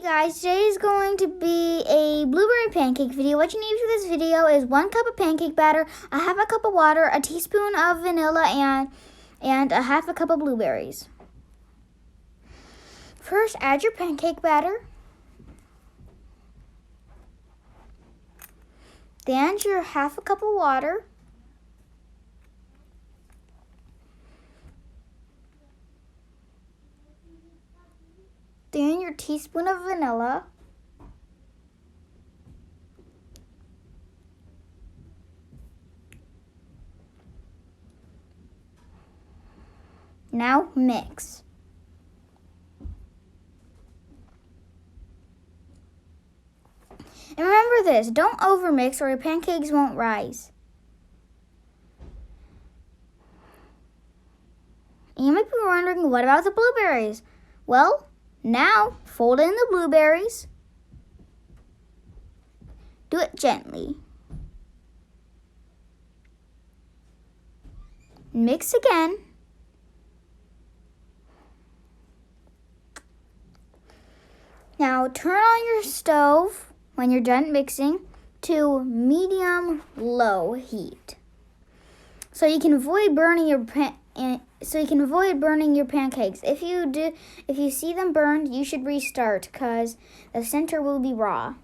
Guys, today is going to be a blueberry pancake video. What you need for this video is 1 cup of pancake batter, a half a cup of water, a teaspoon of vanilla, and a half a cup of blueberries. First, add your pancake batter. Then your half a cup of water. Then your teaspoon of vanilla. Now mix. And remember this, don't overmix or your pancakes won't rise. And you might be wondering, what about the blueberries? Well, now fold in the blueberries. Do it gently. Mix again. Now turn on your stove when you're done mixing to medium-low heat, so you can avoid burning your pancakes. If you see them burned, you should restart because the center will be raw.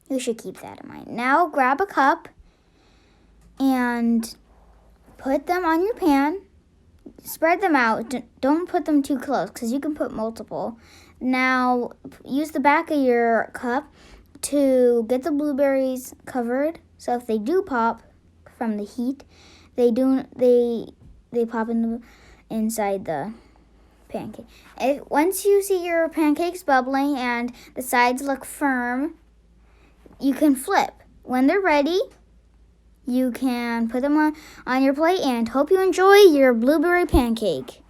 You should keep that in mind. Now grab a cup and put them on your pan. Spread them out. Don't put them too close because you can put multiple. Now use the back of your cup to get the blueberries covered. So if they do pop from the heat, they pop inside the pancake. Once you see your pancakes bubbling and the sides look firm, you can flip. When they're ready, you can put them on your plate and hope you enjoy your blueberry pancake.